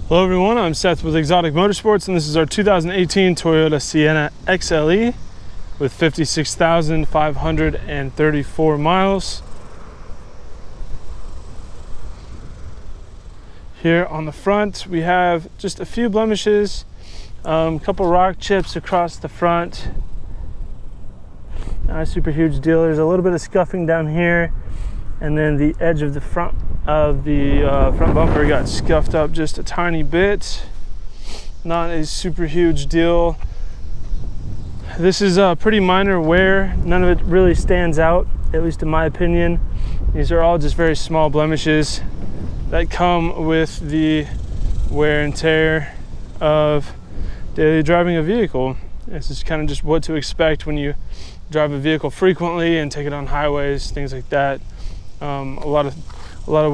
Hello everyone, I'm Seth with Exotic Motorsports, and this is our 2018 Toyota Sienna XLE with 56,534 miles. Here on the front we have just a few blemishes, a couple rock chips across the front. Not a super huge deal. There's a little bit of scuffing down here, and then the edge of the front bumper got scuffed up just a tiny bit. Not a super huge deal. This is a pretty minor wear. None of it really stands out, at least in my opinion. These are all just very small blemishes that come with the wear and tear of daily driving a vehicle. This is kind of just what to expect when you drive a vehicle frequently and take it on highways, things like that. A lot of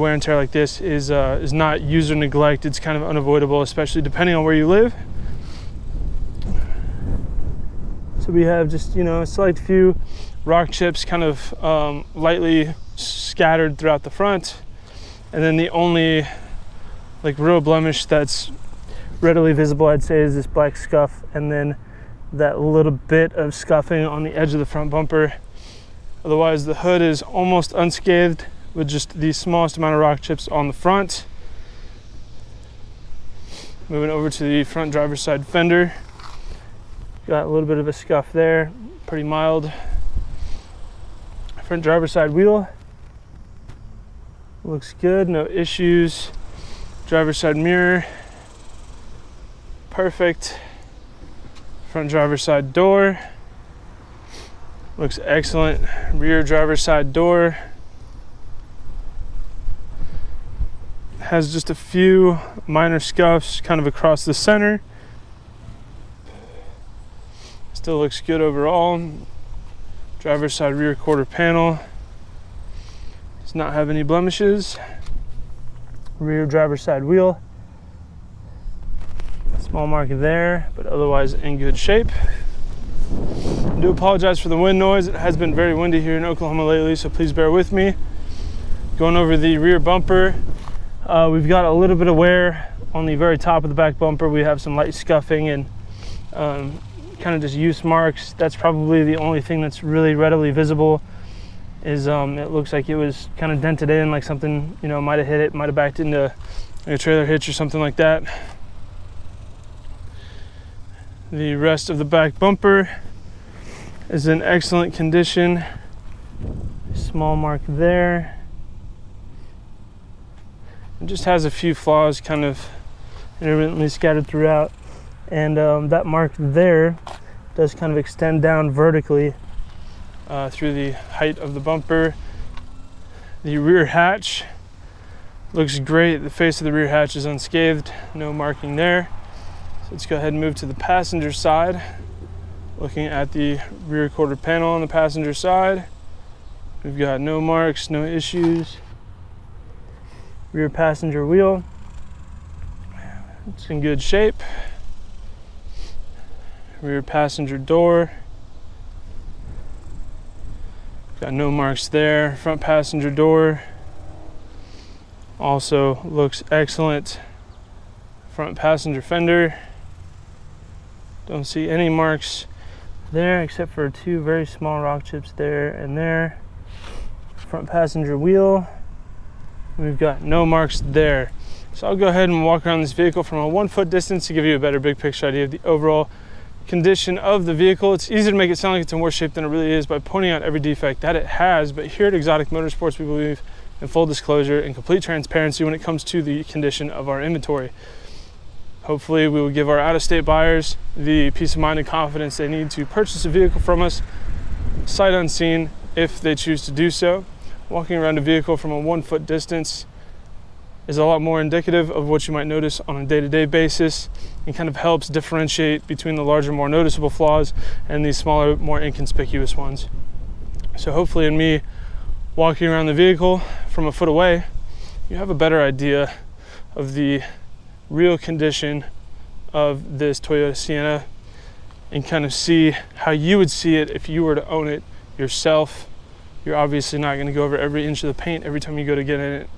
wear and tear like this is not user neglect. It's kind of unavoidable, especially depending on where you live. So we have just, a slight few rock chips kind of lightly scattered throughout the front. And then the only real blemish that's readily visible, I'd say, is this black scuff, and then that little bit of scuffing on the edge of the front bumper. Otherwise, the hood is almost unscathed with just the smallest amount of rock chips on the front. Moving over to the front driver's side fender. Got a little bit of a scuff there, pretty mild. Front driver's side wheel. Looks good, no issues. Driver's side mirror. Perfect. Front driver's side door. Looks excellent. Rear driver's side door. Has just a few minor scuffs kind of across the center. Still looks good overall. Driver's side rear quarter panel does not have any blemishes. Rear driver's side wheel. Small mark there, but otherwise in good shape. I do apologize for the wind noise. It has been very windy here in Oklahoma lately, so please bear with me. Going over the rear bumper, we've got a little bit of wear on the very top of the back bumper. We have some light scuffing and kind of just use marks. That's probably the only thing that's really readily visible. Is it looks like it was kind of dented in, like something might have hit it, might have backed into a trailer hitch or something like that. The rest of the back bumper is in excellent condition. Small mark there. It just has a few flaws kind of intermittently scattered throughout. And that mark there does kind of extend down vertically through the height of the bumper. The rear hatch looks great. The face of the rear hatch is unscathed, no marking there. Let's go ahead and move to the passenger side. Looking at the rear quarter panel on the passenger side, we've got no marks, no issues. Rear passenger wheel, it's in good shape. Rear passenger door, got no marks there. Front passenger door also looks excellent. Front passenger fender, don't see any marks there except for two very small rock chips there and there. Front passenger wheel, we've got no marks there. So I'll go ahead and walk around this vehicle from a 1 foot distance to give you a better big picture idea of the overall condition of the vehicle. It's easy to make it sound like it's in worse shape than it really is by pointing out every defect that it has, but here at Exotic Motorsports we believe in full disclosure and complete transparency when it comes to the condition of our inventory. Hopefully we will give our out-of-state buyers the peace of mind and confidence they need to purchase a vehicle from us sight unseen if they choose to do so. Walking around a vehicle from a 1 foot distance is a lot more indicative of what you might notice on a day-to-day basis, and kind of helps differentiate between the larger, more noticeable flaws and these smaller, more inconspicuous ones. So hopefully in me walking around the vehicle from a foot away, you have a better idea of the real condition of this Toyota Sienna and kind of see how you would see it if you were to own it yourself. You're obviously not going to go over every inch of the paint every time you go to get in it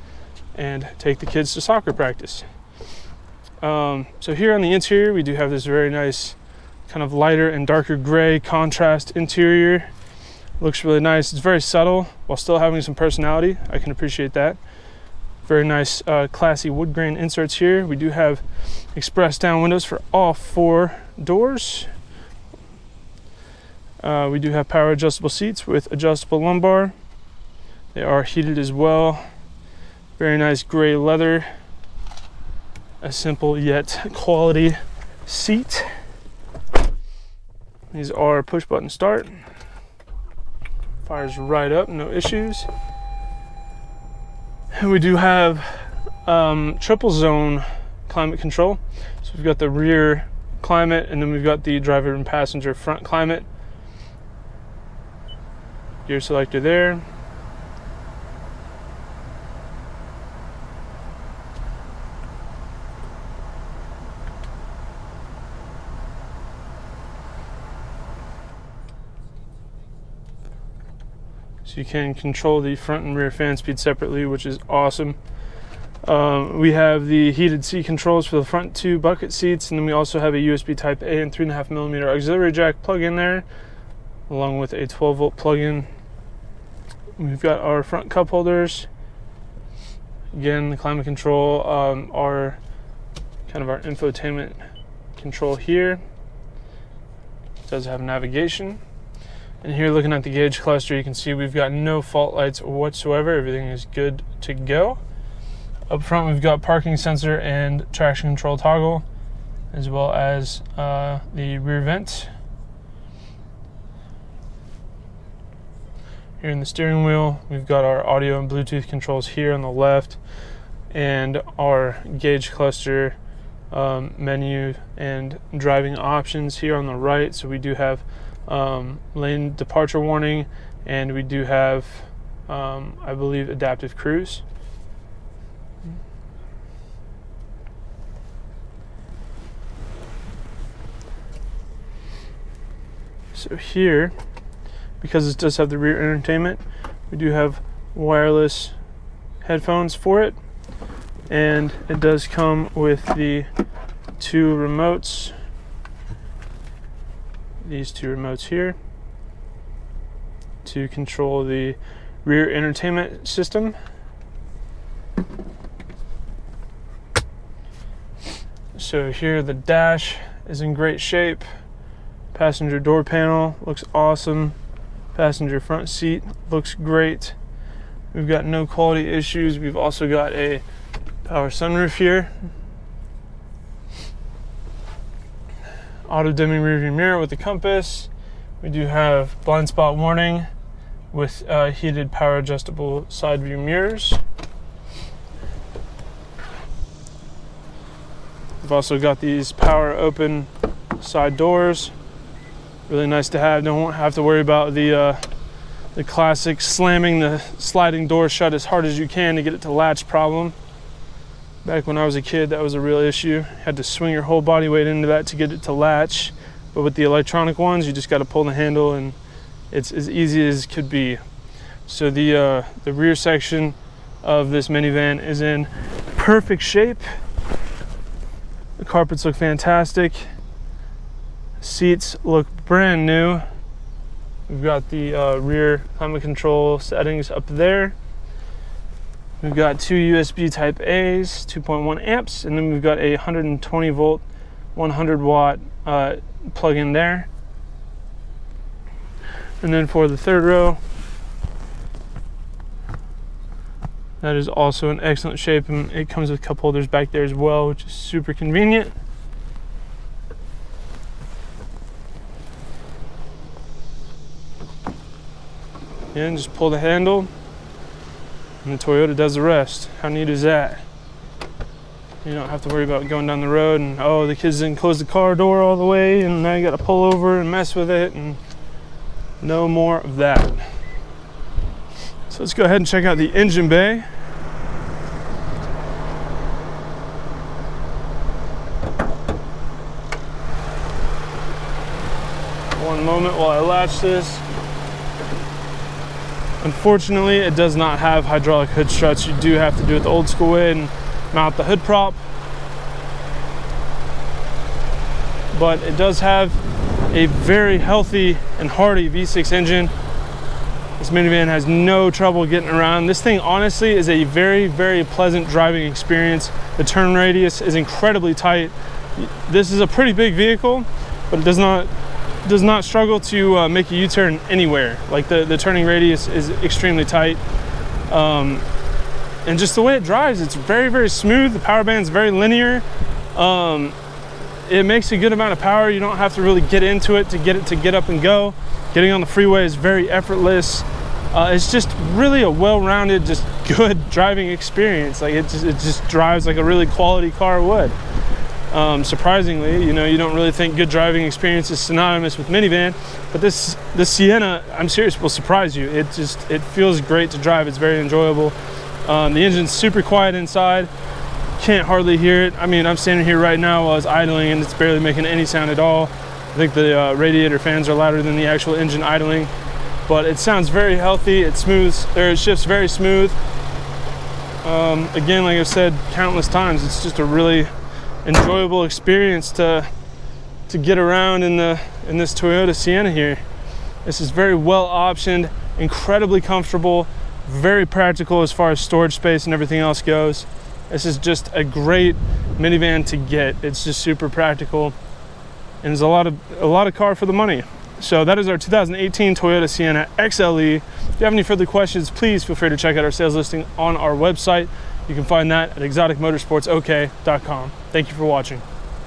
and take the kids to soccer practice. So here on the interior, we do have this very nice kind of lighter and darker gray contrast interior. Looks really nice. It's very subtle while still having some personality. I can appreciate that. Very nice, classy wood grain inserts here. We do have express down windows for all 4 doors. We do have power adjustable seats with adjustable lumbar. They are heated as well. Very nice gray leather. A simple yet quality seat. These are push button start. Fires right up, no issues. And we do have triple zone climate control. So we've got the rear climate, and then we've got the driver and passenger front climate. Gear selector there. So you can control the front and rear fan speed separately, which is awesome. We have the heated seat controls for the front 2 bucket seats, and then we also have a USB Type A and 3.5mm auxiliary jack plug in there, along with a 12-volt plug-in. We've got our front cup holders. Again, the climate control, our kind of our infotainment control here. It does have navigation. And here, looking at the gauge cluster, you can see we've got no fault lights whatsoever. Everything is good to go. Up front, we've got parking sensor and traction control toggle, as well as the rear vent. Here in the steering wheel, we've got our audio and Bluetooth controls here on the left, and our gauge cluster menu and driving options here on the right. So we do have lane departure warning, and we do have I believe adaptive cruise. So here, because it does have the rear entertainment, we do have wireless headphones for it, and it does come with the 2 remotes. These 2 remotes here to control the rear entertainment system. So here the dash is in great shape. Passenger door panel looks awesome. Passenger front seat looks great. We've got no quality issues. We've also got a power sunroof here. Auto dimming rearview mirror with the compass. We do have blind spot warning with heated power adjustable side view mirrors. We've also got these power open side doors. Really nice to have. Don't have to worry about the classic slamming the sliding door shut as hard as you can to get it to latch problem. Back when I was a kid, that was a real issue. Had to swing your whole body weight into that to get it to latch. But with the electronic ones, you just got to pull the handle, and it's as easy as could be. So the rear section of this minivan is in perfect shape. The carpets look fantastic. Seats look brand new. We've got the rear climate control settings up there. We've got 2 USB Type A's, 2.1 amps, and then we've got a 120 volt, 100 watt plug in there. And then for the third row, that is also in excellent shape, and it comes with cup holders back there as well, which is super convenient. And just pull the handle, and the Toyota does the rest. How neat is that? You don't have to worry about going down the road and, oh, the kids didn't close the car door all the way, and now you got to pull over and mess with it, and no more of that. So let's go ahead and check out the engine bay. One moment while I latch this. Unfortunately, it does not have hydraulic hood struts. You do have to do it the old school way and mount the hood prop. but it does have a very healthy and hearty V6 engine. This minivan has no trouble getting around. This thing honestly is a very, very pleasant driving experience. The turn radius is incredibly tight. This is a pretty big vehicle, but it does not struggle to make a U-turn anywhere. Like the turning radius is extremely tight. And just the way it drives, it's very, very smooth. The power band's very linear. It makes a good amount of power. You don't have to really get into it to get up and go. Getting on the freeway is very effortless. It's just really a well-rounded, just good driving experience. Like it just drives like a really quality car would. Surprisingly, you know, you don't really think good driving experience is synonymous with minivan, but this Sienna, I'm serious, will surprise you. It feels great to drive. It's very enjoyable. The engine's super quiet inside. Can't hardly hear it. I mean, I'm standing here right now while it's idling and it's barely making any sound at all. I think the radiator fans are louder than the actual engine idling, but it sounds very healthy. It shifts very smooth. Again, like I've said countless times, it's just a really enjoyable experience to get around in this Toyota Sienna here. This is very well optioned, incredibly comfortable, very practical as far as storage space and everything else goes. This is just a great minivan to get. It's just super practical, and there's a lot of car for the money. So that is our 2018 Toyota Sienna XLE. If you have any further questions, please feel free to check out our sales listing on our website. You can find that at exoticmotorsportsok.com. Thank you for watching.